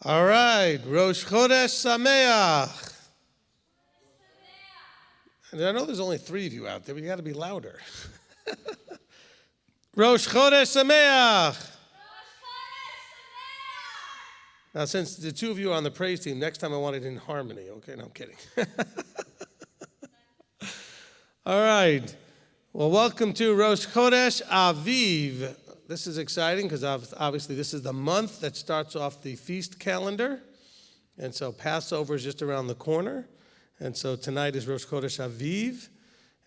All right, Rosh Chodesh Sameach. And I know there's only 3 of you out there, but you got to be louder. Rosh Chodesh Sameach. Now, since the 2 of you are on the praise team, next time I want it in harmony. Okay, no, I'm kidding. All right. Well, welcome to Rosh Chodesh Aviv. This is exciting because obviously this is the month that starts off the feast calendar. And so Passover is just around the corner. And so tonight is Rosh Chodesh Aviv.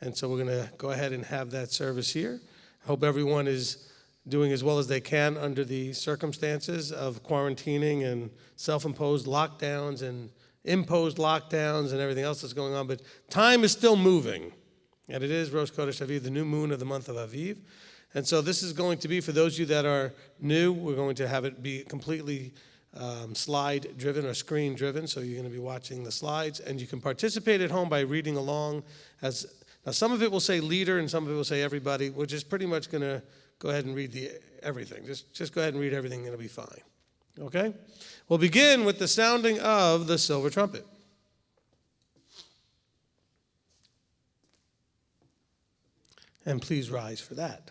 And so we're going to go ahead and have that service here. I hope everyone is doing as well as they can under the circumstances of quarantining and self-imposed lockdowns and imposed lockdowns and everything else that's going on. But time is still moving. And it is Rosh Chodesh Aviv, the new moon of the month of Aviv. And so this is going to be, for those of you that are new, we're going to have it be completely slide-driven or screen-driven. So you're going to be watching the slides. And you can participate at home by reading along. Now, some of it will say leader and some of it will say everybody. We're just pretty much going to go ahead and read everything. Just go ahead and read everything and it'll be fine. Okay? We'll begin with the sounding of the silver trumpet. And please rise for that.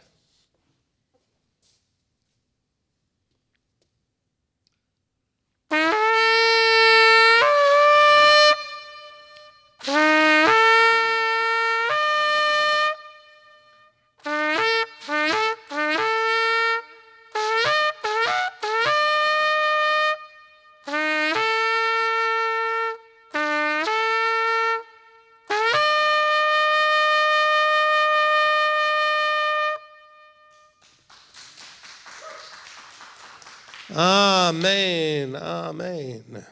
Amen. Amen.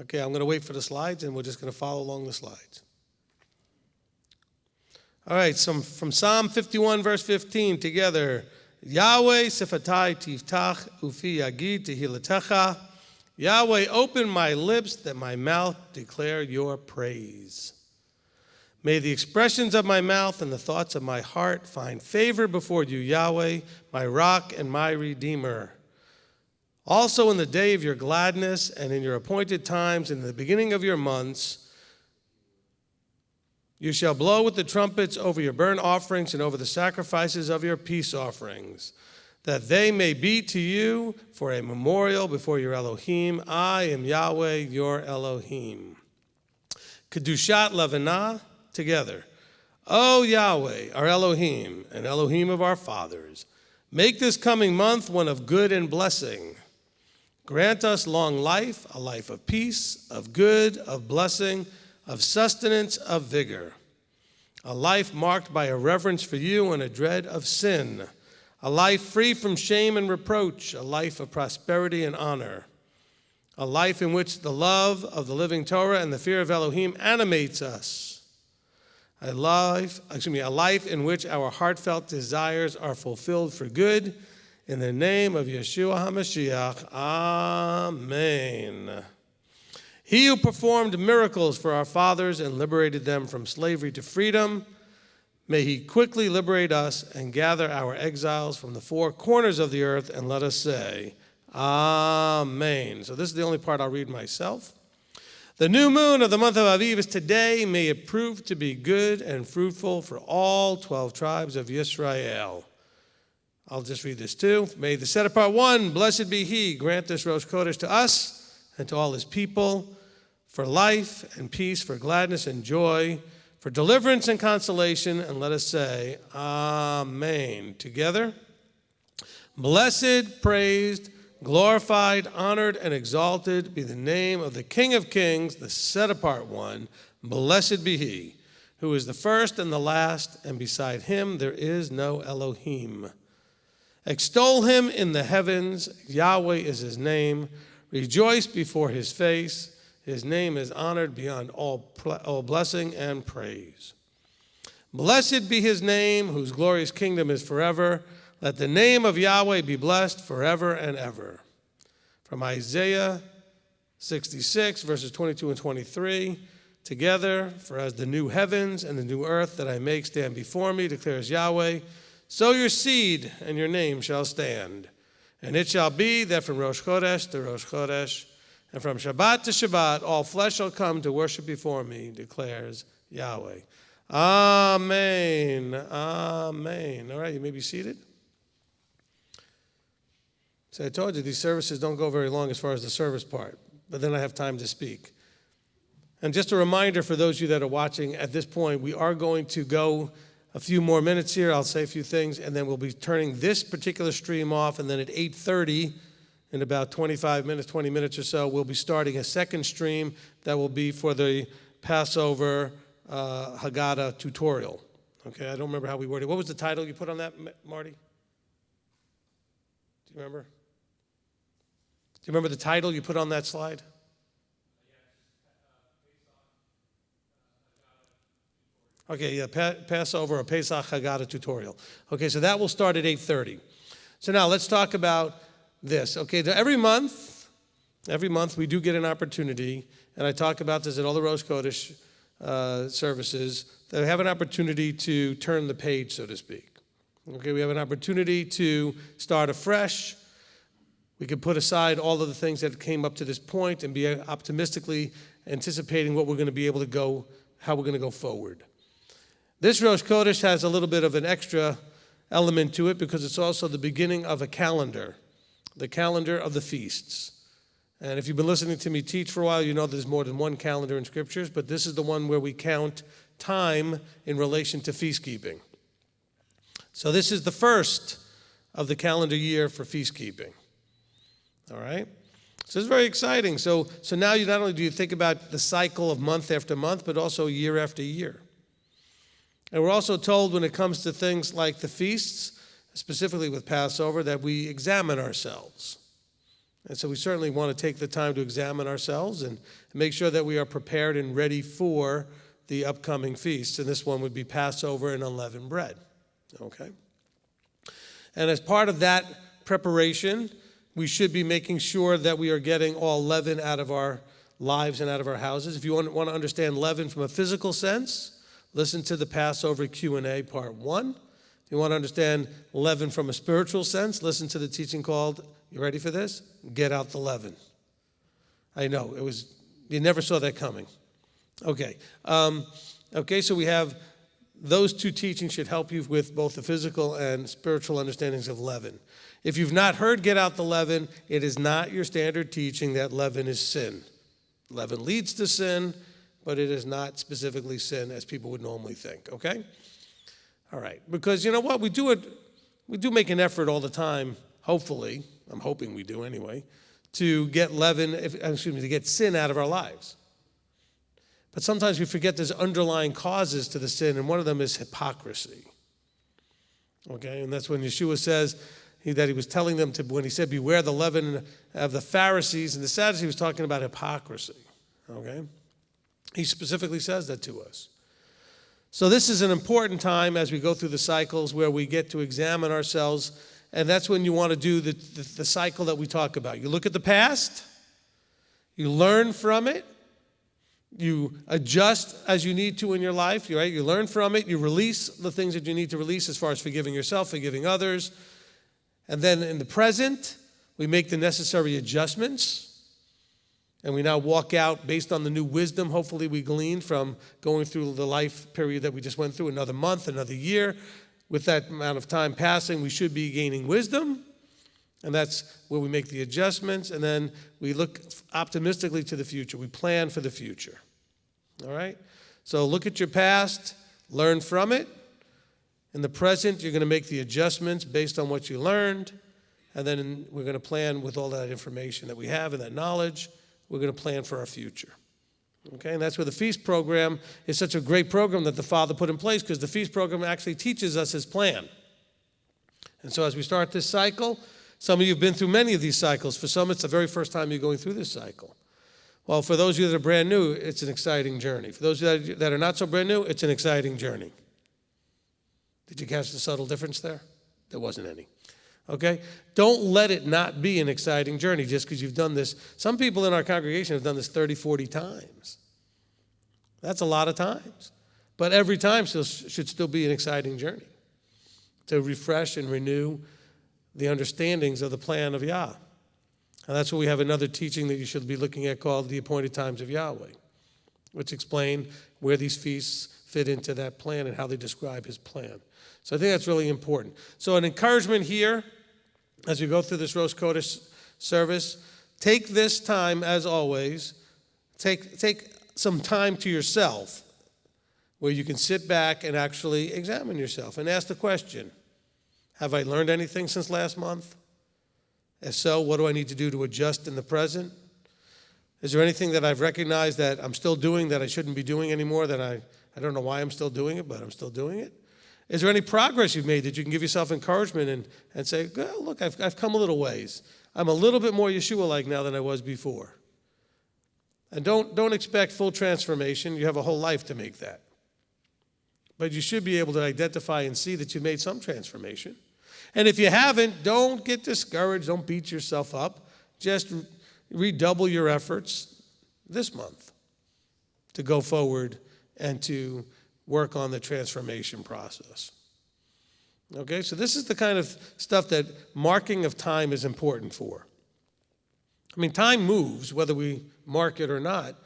Okay, I'm going to wait for the slides, and we're just going to follow along the slides. All right, so from Psalm 51, verse 15, together. Yahweh sifatai tiftach ufi yagid tehilatecha. Yahweh, open my lips that my mouth declare your praise. May the expressions of my mouth and the thoughts of my heart find favor before you, Yahweh, my rock and my redeemer. Also in the day of your gladness and in your appointed times and in the beginning of your months, you shall blow with the trumpets over your burnt offerings and over the sacrifices of your peace offerings, that they may be to you for a memorial before your Elohim. I am Yahweh, your Elohim. Kedushat Levanah, together. O Yahweh, our Elohim, and Elohim of our fathers, make this coming month one of good and blessing. Grant us long life, a life of peace, of good, of blessing, of sustenance, of vigor. A life marked by a reverence for you and a dread of sin. A life free from shame and reproach. A life of prosperity and honor. A life in which the love of the living Torah and the fear of Elohim animates us. A life in which our heartfelt desires are fulfilled for good. In the name of Yeshua HaMashiach, Amen. He who performed miracles for our fathers and liberated them from slavery to freedom, may he quickly liberate us and gather our exiles from the 4 corners of the earth, and let us say, Amen. So this is the only part I'll read myself. The new moon of the month of Aviv is today. May it prove to be good and fruitful for all 12 tribes of Yisrael. I'll just read this too. May the set apart one, blessed be he, grant this Rosh Chodesh to us and to all his people, for life and peace, for gladness and joy, for deliverance and consolation, and let us say, Amen. Together, blessed, praised, glorified, honored, and exalted be the name of the King of Kings, the set apart one. Blessed be he, who is the first and the last, and beside him there is no Elohim. Extol him in the heavens, Yahweh is his name. Rejoice before his face, his name is honored beyond all blessing and praise. Blessed be his name, whose glorious kingdom is forever. Let the name of Yahweh be blessed forever and ever. From Isaiah 66, verses 22 and 23, together, for as the new heavens and the new earth that I make stand before me, declares Yahweh, so your seed and your name shall stand. And it shall be that from Rosh Chodesh to Rosh Chodesh, and from Shabbat to Shabbat, all flesh shall come to worship before me, declares Yahweh. Amen. Amen. All right, you may be seated. So I told you these services don't go very long as far as the service part, but then I have time to speak. And just a reminder for those of you that are watching, at this point, we are going to go a few more minutes here. I'll say a few things, and then we'll be turning this particular stream off, and then at 8:30, in about 25 minutes, 20 minutes or so, we'll be starting a second stream that will be for the Passover Haggadah tutorial. Okay, I don't remember how we worded it. What was the title you put on that, Marty? Do you remember? Do you remember the title you put on that slide? Okay, yeah, Passover or Pesach Haggadah tutorial. Okay, so that will start at 8:30. So now let's talk about this. Okay, every month we do get an opportunity, and I talk about this at all the Rosh Chodesh services, that we have an opportunity to turn the page, so to speak. Okay, we have an opportunity to start afresh. We can put aside all of the things that came up to this point and be optimistically anticipating what we're going to be able to go, how we're going to go forward. This Rosh Chodesh has a little bit of an extra element to it because it's also the beginning of a calendar, the calendar of the feasts. And if you've been listening to me teach for a while, you know there's more than one calendar in Scriptures, but this is the one where we count time in relation to feast keeping. So this is the first of the calendar year for feast keeping. All right? So it's very exciting. So now you not only do you think about the cycle of month after month, but also year after year. And we're also told when it comes to things like the feasts, specifically with Passover, that we examine ourselves. And so we certainly want to take the time to examine ourselves and make sure that we are prepared and ready for the upcoming feasts. And this one would be Passover and unleavened bread. Okay? And as part of that preparation, we should be making sure that we are getting all leaven out of our lives and out of our houses. If you want to understand leaven from a physical sense, listen to the Passover Q&A part 1. If you want to understand leaven from a spiritual sense, listen to the teaching called, you ready for this? Get out the leaven. I know, you never saw that coming. Okay. So we have those two teachings should help you with both the physical and spiritual understandings of leaven. If you've not heard Get Out the Leaven, it is not your standard teaching that leaven is sin. Leaven leads to sin, but it is not specifically sin as people would normally think, okay? All right, because you know what? We do make an effort all the time, hopefully, I'm hoping we do anyway, to get to get sin out of our lives. But sometimes we forget there's underlying causes to the sin, and one of them is hypocrisy. Okay, and that's when Yeshua says that he was telling them when he said, beware the leaven of the Pharisees and the Sadducees, he was talking about hypocrisy. Okay? He specifically says that to us. So this is an important time as we go through the cycles where we get to examine ourselves, and that's when you want to do the cycle that we talk about. You look at the past, you learn from it, you adjust as you need to in your life, right? You learn from it, you release the things that you need to release as far as forgiving yourself, forgiving others, and then in the present, we make the necessary adjustments. And we now walk out based on the new wisdom, hopefully we gleaned from going through the life period that we just went through, another month, another year. With that amount of time passing, we should be gaining wisdom. And that's where we make the adjustments. And then we look optimistically to the future. We plan for the future. All right? So look at your past, learn from it. In the present, you're going to make the adjustments based on what you learned. And then we're going to plan with all that information that we have and that knowledge. We're going to plan for our future. Okay, and that's where the feast program is such a great program that the Father put in place, because the feast program actually teaches us his plan. And so as we start this cycle, some of you have been through many of these cycles. For some, it's the very first time you're going through this cycle. Well, for those of you that are brand new, it's an exciting journey. For those of you that are not so brand new, it's an exciting journey. Did you catch the subtle difference there? There wasn't any. Okay? Don't let it not be an exciting journey just because you've done this. Some people in our congregation have done this 30, 40 times. That's a lot of times. But every time should still be an exciting journey to refresh and renew the understandings of the plan of Yah. And that's why we have another teaching that you should be looking at called the appointed times of Yahweh, which explain where these feasts fit into that plan and how they describe his plan. So I think that's really important. So an encouragement here, as we go through this Rosh Chodesh service, take this time, as always, take some time to yourself where you can sit back and actually examine yourself and ask the question, have I learned anything since last month? If so, what do I need to do to adjust in the present? Is there anything that I've recognized that I'm still doing that I shouldn't be doing anymore, that I don't know why I'm still doing it, but I'm still doing it? Is there any progress you've made that you can give yourself encouragement and say, oh, look, I've come a little ways. I'm a little bit more Yeshua-like now than I was before. And don't expect full transformation. You have a whole life to make that. But you should be able to identify and see that you've made some transformation. And if you haven't, don't get discouraged. Don't beat yourself up. Just redouble your efforts this month to go forward and to work on the transformation process. Okay, so this is the kind of stuff that marking of time is important for. I mean, time moves, whether we mark it or not,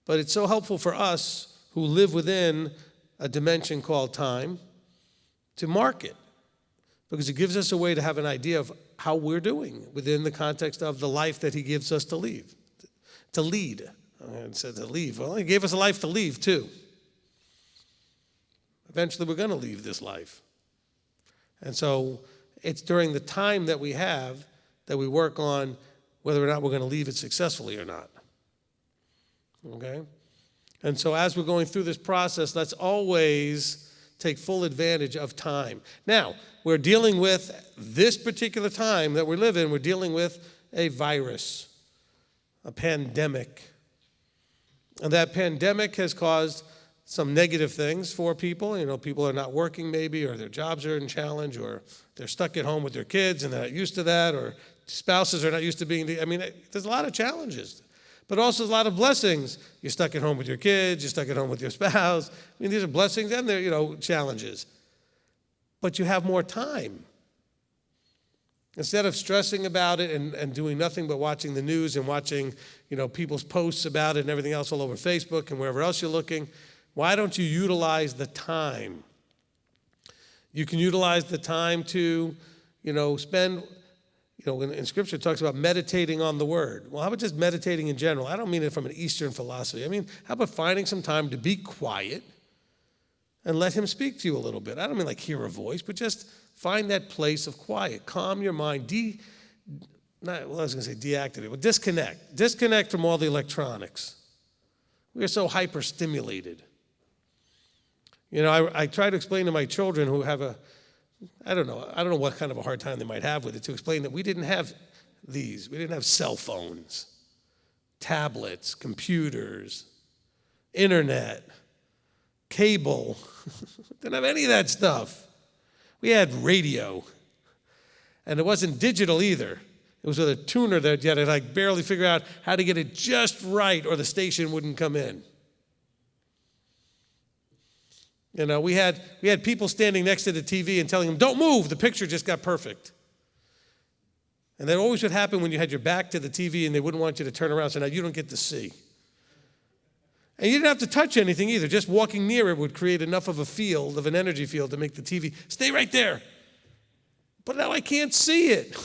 but it's so helpful for us who live within a dimension called time to mark it, because it gives us a way to have an idea of how we're doing within the context of the life that he gives us to lead. I said to leave. Well, he gave us a life to leave, too. Eventually, we're going to leave this life. And so it's during the time that we have that we work on whether or not we're going to leave it successfully or not. Okay? And so as we're going through this process, let's always take full advantage of time. Now, we're dealing with this particular time that we live in. We're dealing with a virus, a pandemic. And that pandemic has caused some negative things for people. You know, people are not working maybe, or their jobs are in challenge, or they're stuck at home with their kids and they're not used to that, or spouses are not used to being, there's a lot of challenges. But also a lot of blessings. You're stuck at home with your kids, you're stuck at home with your spouse. These are blessings and they're, challenges. But you have more time. Instead of stressing about it and doing nothing but watching the news and watching, people's posts about it and everything else all over Facebook and wherever else you're looking, why don't you utilize the time? You can utilize the time to, spend, in Scripture it talks about meditating on the Word. Well, how about just meditating in general? I don't mean it from an Eastern philosophy. How about finding some time to be quiet and let Him speak to you a little bit? I don't mean like hear a voice, but just find that place of quiet. Calm your mind. Deactivate, but disconnect. Disconnect from all the electronics. We are so hyper-stimulated. I try to explain to my children who have I don't know what kind of a hard time they might have with it, to explain that we didn't have these. We didn't have cell phones, tablets, computers, internet, cable. Didn't have any of that stuff. We had radio. And it wasn't digital either. It was with a tuner that you had to barely figure out how to get it just right or the station wouldn't come in. We had people standing next to the TV and telling them, don't move, the picture just got perfect. And that always would happen when you had your back to the TV and they wouldn't want you to turn around, so now you don't get to see. And you didn't have to touch anything either. Just walking near it would create enough of an energy field to make the TV stay right there. But now I can't see it.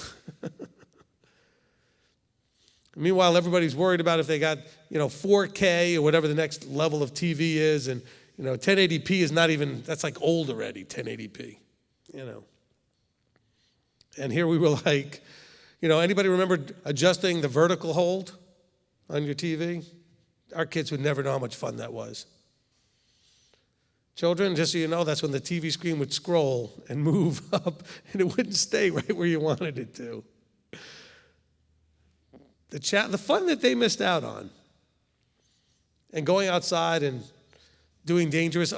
Meanwhile, everybody's worried about if they got, 4K or whatever the next level of TV is, and 1080p is not even, that's like old already, 1080p, And here we were anybody remember adjusting the vertical hold on your TV? Our kids would never know how much fun that was. Children, just so you know, that's when the TV screen would scroll and move up, and it wouldn't stay right where you wanted it to. The fun that they missed out on, and going outside and doing dangerous,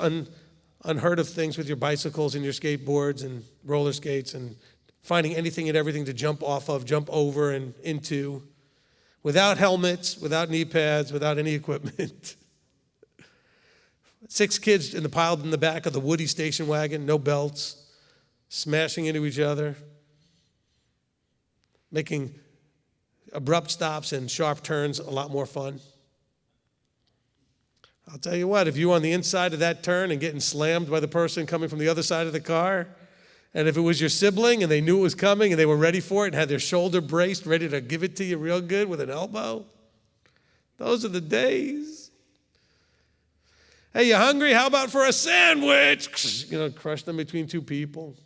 unheard of things with your bicycles and your skateboards and roller skates, and finding anything and everything to jump off of, jump over and into, without helmets, without knee pads, without any equipment. 6 kids piled in the back of the Woody station wagon, no belts, smashing into each other. making abrupt stops and sharp turns a lot more fun? I'll tell you what, if you were on the inside of that turn and getting slammed by the person coming from the other side of the car, and if it was your sibling and they knew it was coming and they were ready for it and had their shoulder braced, ready to give it to you real good with an elbow, those are the days. Hey, you hungry? How about for a sandwich? Crush them between two people.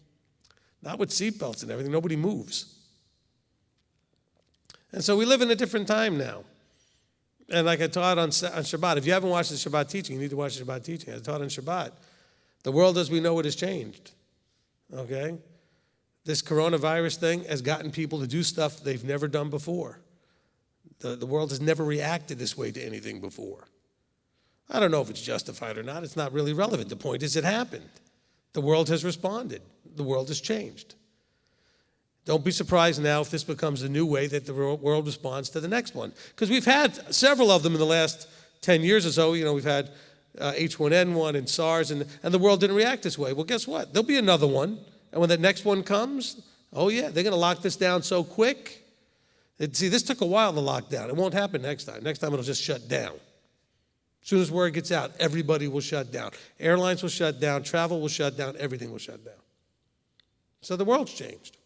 Not with seatbelts and everything. Nobody moves. And so we live in a different time now. And like I taught on Shabbat, if you haven't watched the Shabbat teaching, you need to watch the Shabbat teaching. I taught on Shabbat. The world as we know it has changed. Okay? This coronavirus thing has gotten people to do stuff they've never done before. The world has never reacted this way to anything before. I don't know if it's justified or not. It's not really relevant. The point is it happened. The world has responded. The world has changed. Don't be surprised now if this becomes a new way that the world responds to the next one. Because we've had several of them in the last 10 years or so. We've had H1N1 and SARS, and the world didn't react this way. Well, guess what? There'll be another one. And when that next one comes, oh yeah, they're going to lock this down so quick. See, this took a while to lock down. It won't happen next time. Next time it'll just shut down. As soon as word gets out, everybody will shut down. Airlines will shut down. Travel will shut down. Everything will shut down. So the world's changed.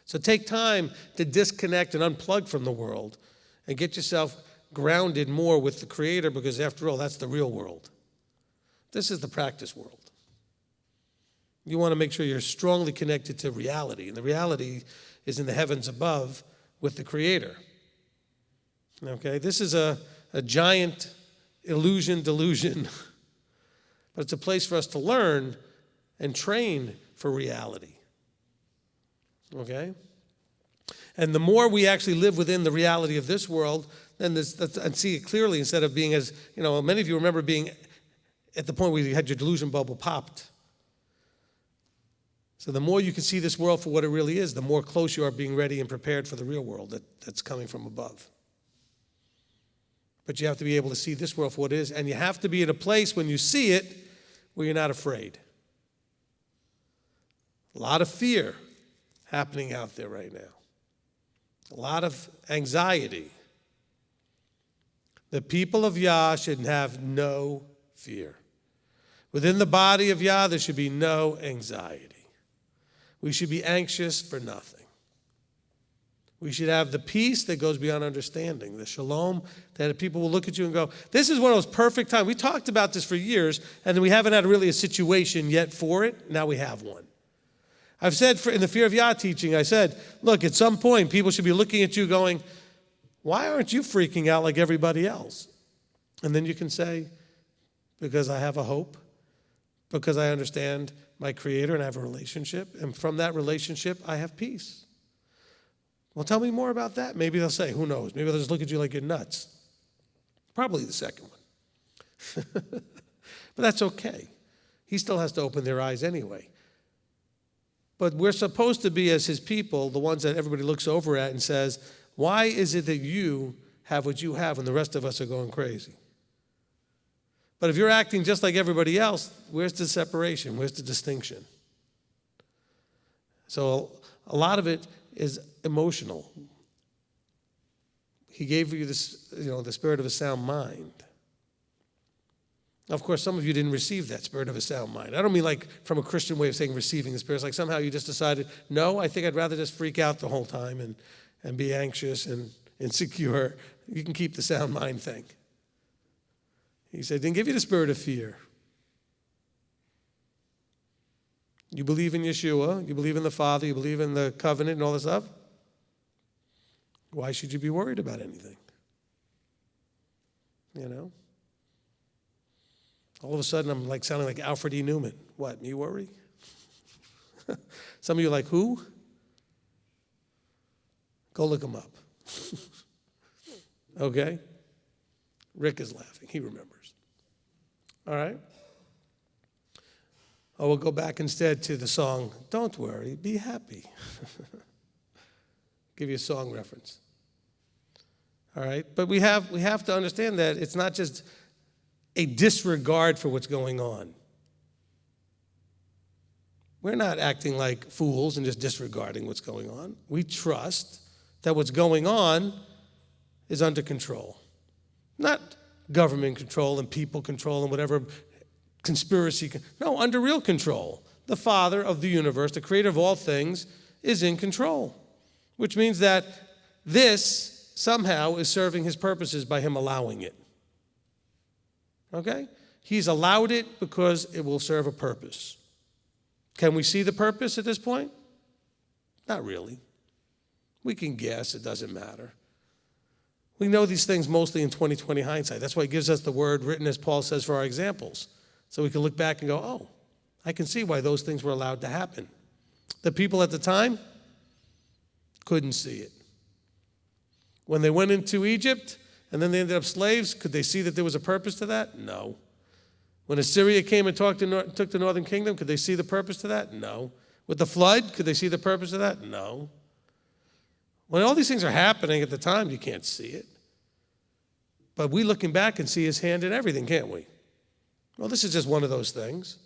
So take time to disconnect and unplug from the world and get yourself grounded more with the Creator, because after all, that's the real world. This is the practice world. You want to make sure you're strongly connected to reality, and the reality is in the heavens above with the Creator. Okay, this is a giant delusion, but it's a place for us to learn and train for reality. Okay? And the more we actually live within the reality of this world, then and see it clearly, instead of being as, many of you remember being at the point where you had your delusion bubble popped. So the more you can see this world for what it really is, the more close you are being ready and prepared for the real world that's coming from above. But you have to be able to see this world for what it is, and you have to be in a place when you see it where you're not afraid. A lot of fear happening out there right now. A lot of anxiety. The people of Yah should have no fear. Within the body of Yah, there should be no anxiety. We should be anxious for nothing. We should have the peace that goes beyond understanding, the shalom, that people will look at you and go, this is one of those perfect times. We talked about this for years, and we haven't had really a situation yet for it. Now we have one. I've said in the Fear of Yah teaching, I said, look, at some point, people should be looking at you going, why aren't you freaking out like everybody else? And then you can say, because I have a hope, because I understand my Creator and I have a relationship, and from that relationship, I have peace. Well, tell me more about that. Maybe they'll say, who knows? Maybe they'll just look at you like you're nuts. Probably the second one. But that's okay. He still has to open their eyes anyway. But we're supposed to be, as his people, the ones that everybody looks over at and says, why is it that you have what you have and the rest of us are going crazy? But if you're acting just like everybody else, where's the separation? Where's the distinction? So a lot of it is emotional. He gave you this, the spirit of a sound mind. Of course, some of you didn't receive that spirit of a sound mind. I don't mean like from a Christian way of saying receiving the spirit. It's like somehow you just decided, no, I think I'd rather just freak out the whole time and be anxious and insecure. You can keep the sound mind thing. He said, didn't give you the spirit of fear. You believe in Yeshua, you believe in the Father, you believe in the covenant and all this stuff. Why should you be worried about anything? All of a sudden, I'm like sounding like Alfred E. Newman. What, me worry? Some of you are like, who? Go look him up. Okay? Rick is laughing. He remembers. All right? Oh, we'll go back instead to the song, Don't Worry, Be Happy. Give you a song reference. All right? But we have to understand that it's not just a disregard for what's going on. We're not acting like fools and just disregarding what's going on. We trust that what's going on is under control. Not government control and people control and whatever conspiracy. No, under real control. The Father of the universe, the creator of all things, is in control, which means that this somehow is serving his purposes by him allowing it. Okay? He's allowed it because it will serve a purpose. Can we see the purpose at this point? Not really. We can guess, it doesn't matter. We know these things mostly in 20/20 hindsight. That's why he gives us the word written, as Paul says, for our examples. So we can look back and go, oh, I can see why those things were allowed to happen. The people at the time couldn't see it. When they went into Egypt and then they ended up slaves, could they see that there was a purpose to that? No. When Assyria came and took the northern kingdom, could they see the purpose to that? No. With the flood, could they see the purpose of that? No. When all these things are happening at the time, you can't see it. But we looking back can see his hand in everything, can't we? Well, this is just one of those things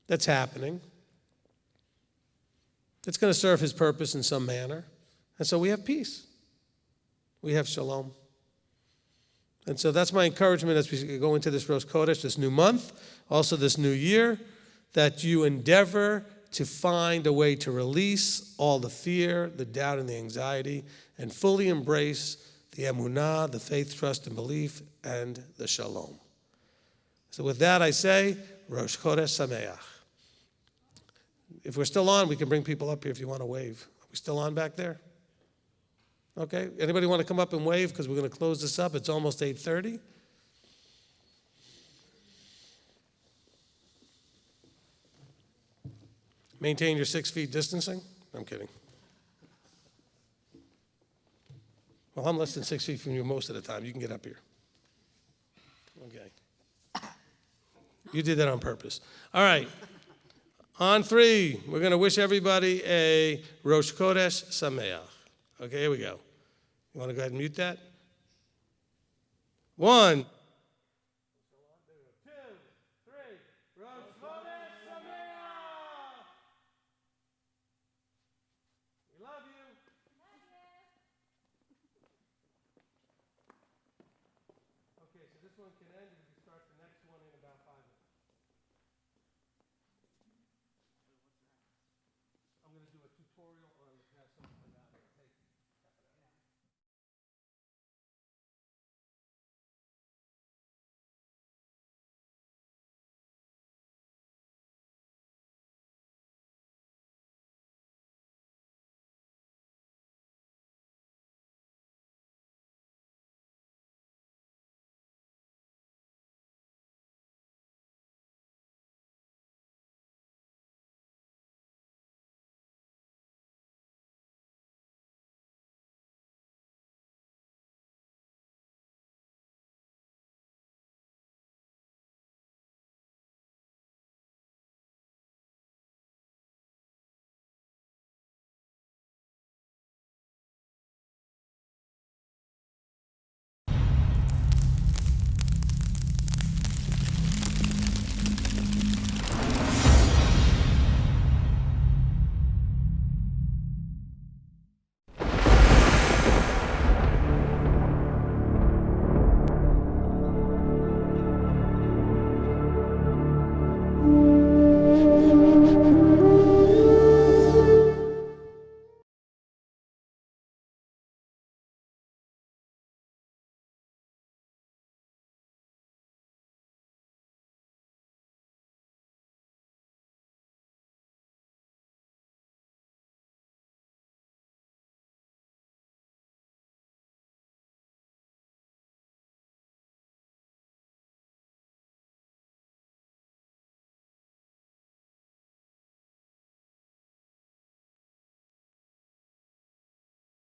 that's happening. It's going to serve his purpose in some manner. And so we have peace. We have shalom. And so that's my encouragement as we go into this Rosh Chodesh, this new month, also this new year, that you endeavor to find a way to release all the fear, the doubt, and the anxiety, and fully embrace the emunah, the faith, trust, and belief, and the shalom. So with that, I say, Rosh Chodesh Sameach. If we're still on, we can bring people up here if you want to wave. Are we still on back there? Okay. Anybody want to come up and wave? Because we're going to close this up. It's almost 8:30. Maintain your 6 feet distancing. I'm kidding. Well, I'm less than 6 feet from you most of the time. You can get up here. Okay. You did that on purpose. All right. On 3, we're going to wish everybody a Rosh Chodesh Sameach. Okay, here we go. You want to go ahead and mute that? 1.